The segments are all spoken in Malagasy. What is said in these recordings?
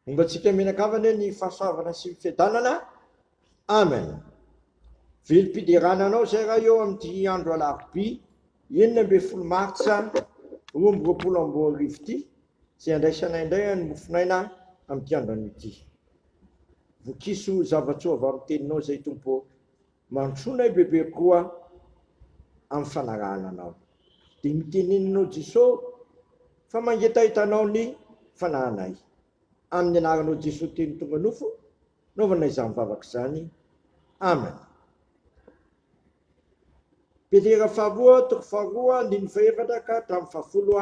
Mba tsika mianakavana ny fahasoavana sy fiadanana. Amen. Vilim-pidirananao zay raha eo amin'ny andro alarobia 21 martsa 2024 ity, zay andraisanay indray ny mofinaina amin'ny andro an'ity. Vokiso zava-tsova amin'ny teninao zay tompo, mantsonay bebe koa amin'ny fanarahananao. Dia miteneninao Jesosy fa mangetahitanao ny fanahinay. Amin'ny anaranao Jesosy teny tonga nofo, naovanay izany vavaka izany. Amen. Petera faharoa toko faharoa andiny fahaefatra ka hatramin'ny fahafolo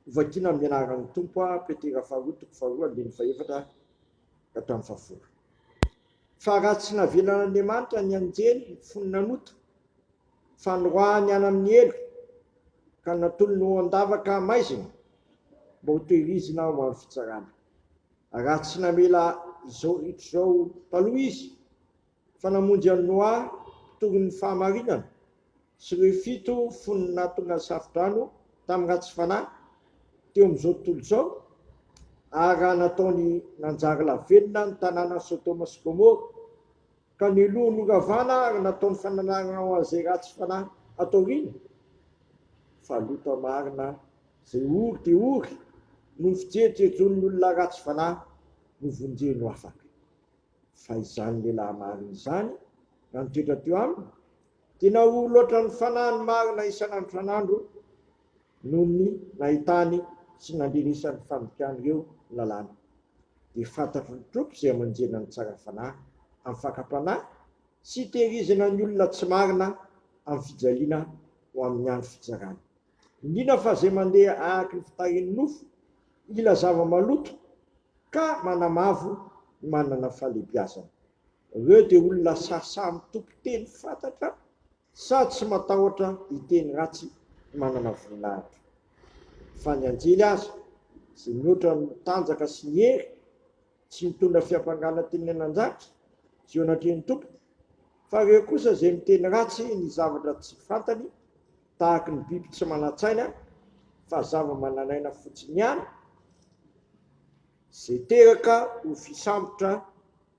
vakiana amin'ny anaran'ny tompo. Petera faharoa toko faharoa andiny fahaefatra ka hatramin'ny fahafolo. Fa raha tsy navelan'Andriamanitra ny anjely ny fonina noto, fanoroahany any amin'ny elo ka natolony ho andavaka maizina mba ho tehirizina ho amin'ny fitsarana. Raha tsy namela izao taloha izy fa namonjy an'i Noa torin'ny fahamarinana sy ireo 7 fonina tonga safidrano tamin'ny ratsy fanahy teo amin'izao tontolo izao, ary raha nataony nanjary lavelona ny tanàna Sodoma sy Gomora ka neloany oravana ary nataony fananarana ho an'izay ratsy fanahy ataoriana, fa loto marina zay ory dia ory no fijerijejony olona ratsy fanahy no vonjeny ho afaka. Fa izany lehilahy marina izany raha nitoetra teo aminy dia nahory loatra ny fanahiny marina isan'andro noho ny nahitany sy nandrenesany fandikany ireo lalàna. Dia fantatry ny tompo izay amanjena ny tsara fanahy amin'ny fakapanahy sy tehirizana ny olona tsy marina amin'ny fijaliana ho amin'ny andro fitsarana. Indrindra fa izay mandeha araka ny fitarian'ny nofo ila zava-maloto ka manamavo manana fahalebiazana. Ireo dia olona sasa mitompo teny fantatra sady tsy matahotra hiteny ratsy manana voninahitra. Fa ny anjely aza izay mihoatra mitanjaka sy ny hery tsy mitondra fiampangana teny anan-jatra sy eo anatrehan'ny tompo, fa ireo kosa izay miteny ratsy ny zavatra tsy fantany tahaka ny biby tsy manan-tsaina fa zava-manan'aina fotsiny ihany, izay teraka ho fisambotra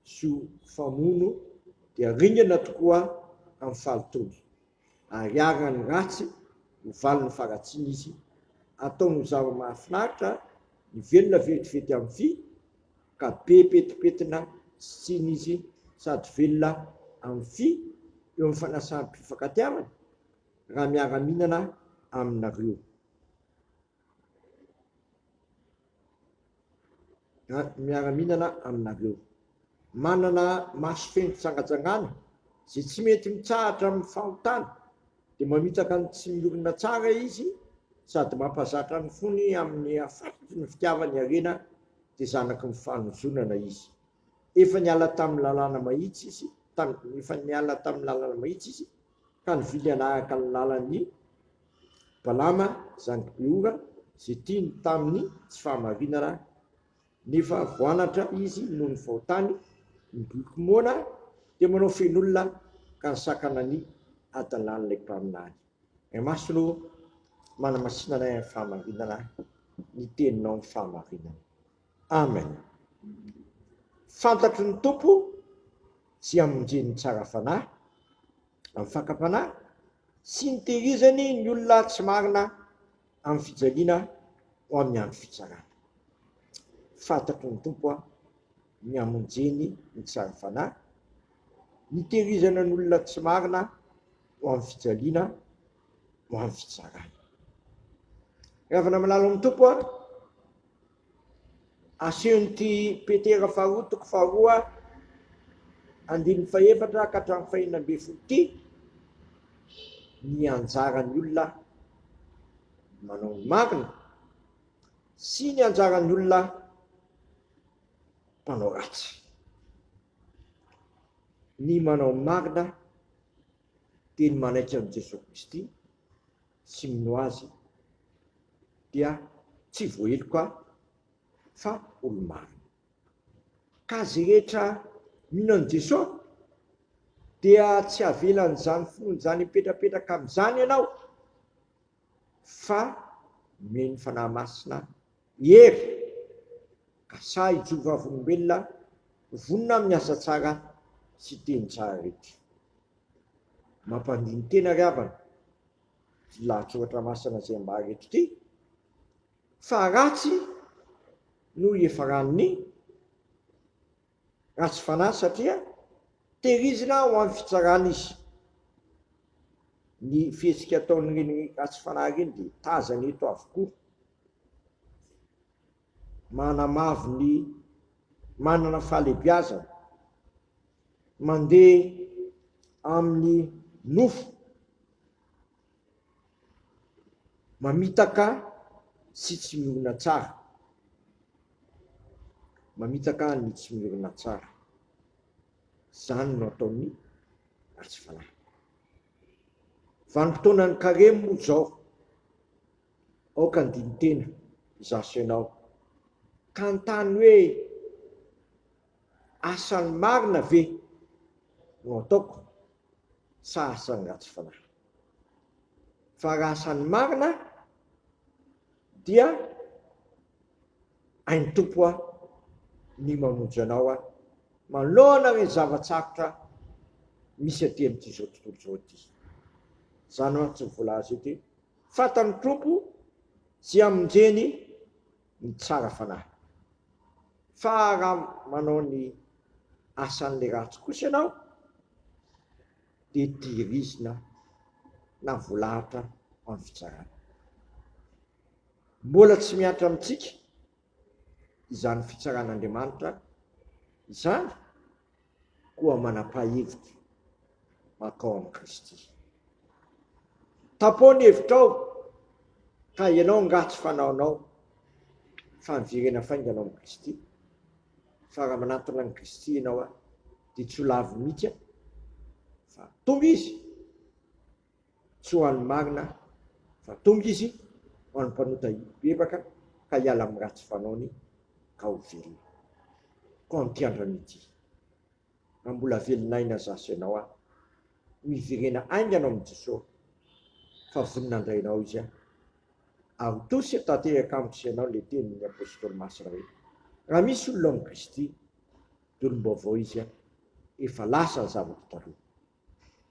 sy ho famono dia ringana tokoa amin'ny fahatony. Ariarana ny ratsy ho valiny faratsiana izy, ataony ho zava-mahafinaritra ny velona vetivety amin'ny vy ka be petipetina sy tsiny izy sady velona amin'ny vy eo amin'ny fanasan'ny mpifankatiavana raha miara-mihinana aminareo. Miara-mihinana aminareo. Manana maso feno fitsangajangana izay tsy mety mitsahatra amin'ny fahotana dia mamitaka ny tsy miorina tsara izy sady mampazatra ny fony amin'ny afatotry ny fitiavany arena dia zanaky ny fanozonana izy. Efa niala tamin'ny lalàna mahitsy izy ka nivily anaraka ny lalan'ny Balama zany Beora izay tiany tamin'ny tsy fahamarinana, nefa voanatra izy noho ny fahotany miboky moana dia manao fen'olona ka nisakana ny adalan'ilay mpaminany. Masolo manamasinanay amin'ny fahamarinana, ny teninao amin'ny fahamarinana. Amen. Fantatry ny tompo sy amonjeny tsara fanahy amin'ny fakapanahy sy ny tehirizany ny olona tsy marina amin'ny fijaliana ho amin'ny andro fitsarana. Fantatry ny tompo ny amonjeny ny tsara fanahy, ny tehirizana ny olona tsy marina ho amin'ny fijaliana ho amin'ny fitsarana. Ravana malala amin'ny tompo asehon'ity Petera faharoa toko faharoa andiny fahaefatra ka hatramin'ny faha-12 ity ny anjaran'ny olona manao ny marina sy ny anjaran'ny olona mpanao ratsy. Ny manao ny marina dia ny manaitra amin'i Jesosy Kristy sy mino azy dia tsy voaheloka fa olo-marina. Ka zay rehetra mino an'i Jesosy dia tsy avelan'izany finoany mipetrapetraka amin'izany ianao, fa meny fanahy masina hery ka asa ijova volombelona vonona amin'ny asa tsara sy teny tsara rehetra. Mampandiny tena ry havana ty lahatsoratra masina zay mba rehetra ty, fa ratsy no efaraniny ratsy fanahy satria tehirizina ho amin'ny fitsarana izy. Ny fihetsika ataon'ireny ratsy fanahy reny dia tazana eto avokoa. Manana fahalebiazana, mandeha amin'ny nofo, mamitaka sy tsy miorina tsara. Mamitaka ny tsy miorina tsara. Zany no ataony ratsy fanahy. Vanim-potoanan'ny karemo moa zao, aoka andiny tena zaso ianao, ka antany hoe asany marina ve no ataoko sa asany ratsy fanahy? Fa raha asany marina dia hainy tompo aho ny mamonjy anao aho manoloana reny zavatsarotra misy aty amin'ity zao tontolo zao ty. Zany mantsy ny volaza ety, fantany tompo sy amonjeny ny tsara fanahy. Fa raha manao ny asan'le ratsy kosa ianao dia tehirizina na volahatra amin'ny fitsarana. Mbola tsy miatra amintsika izany fitsaran'Andriamanitra izany, koa manapa-hevitra makao amin'ny Kristy. Tapony hevitrao ka ianao ngatsy fanaonao fa miverena fainganao amin'ny Kristy. Fa raha manatona ny Kristy ianao dia tsy ho lavo mihitsy, fa tonga izy tsy ho an'ny marina, fa tonga izy ho an'ny mpanota bebaka ka hiala amin'ny ratsy fanaony ka ho velona. Koa amin'ity androany ity, raha mbola velonaina zaso ianao miverena ainganao amin'ny Jesosy, fa voninandrainao izy ary tosy tanteraka amiko sy ianao le tenin'ny apôstôly masina hoe raha misy olona amin'ny Kristy dia olom-baovao izy efa lasa ny zavatra taloha.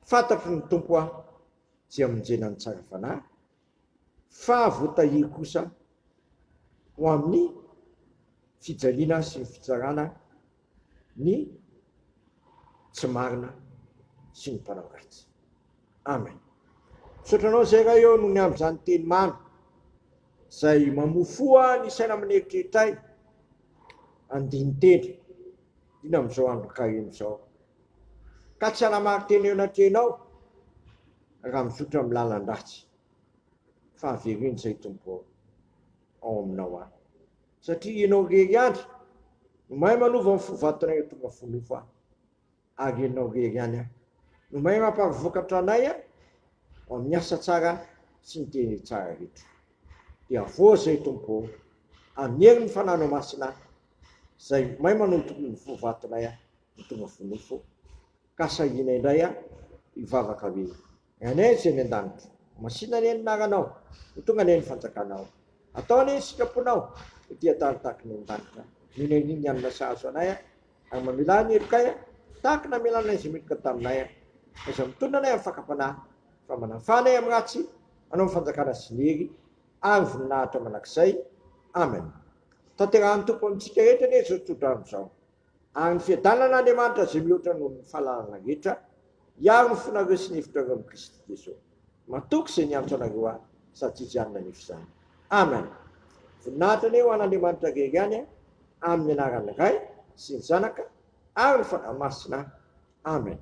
Fantatro ny tompo tsy amonjena ny tsara fanahy, fa voatahiry kosa ho amin'ny fijaliana sy ny fitsarana ny tsy marina sy ny mpanao ratsy. Amen. Sotranao zay raha eo noho ny amin'izany teny mamy zay mamofoa ny saina amin'eritreritra andiny tena ina amin'izao andro karemo zao, ka tsy hanamary tena eo anatrenao raha misotra amin'ny lalan-dratsy, fa avereny zay tompo ao aminao satria ianao rery andro no mahay manova ny fovatonay tonga fonofo ary ianao rery ihany no mahay mampavokatra anay amin'ny asa tsara sy ny teny tsara rehetra. Dia avoa zay tompo amin'ny herin'ny fananao masina zay mahay manoto ny fovatonay ny tonga fonofo, ka sahina indray hivavaka hoe anay zay ny an-danitra, masina ny anaranao, ny tonga ny fanjakanao, ataony ny sikaponao dia tahaka ny an-danitra. Mineniny anona sahazo anay ary mamela ny herikay tahaka na melana izy midika taminay izy mitondra anay amin'ny fakapanahy, fa manafanay amin'ny ratsy anao ny fanjakana sy ny hery ary voninahitra manakizay. Amen. Tanterahan'ny tompo amintsika rehetra ne zao tontolo andro zao, ary ny fiadanan'Andriamanitra zay mihoatra noho ny fahalalana rehetra hiaro ny fonareo sy ny hevitrareo amin'ny Kristy Jesosy. Matoky izay niantso anareo sady izy anona ny izany. Amen. Voninahitra ne ho an'Andriamanitra rery ihany amin'ny anaran'ny Ray sy ny Zanaka ary ny Fanahy Masina. Amen.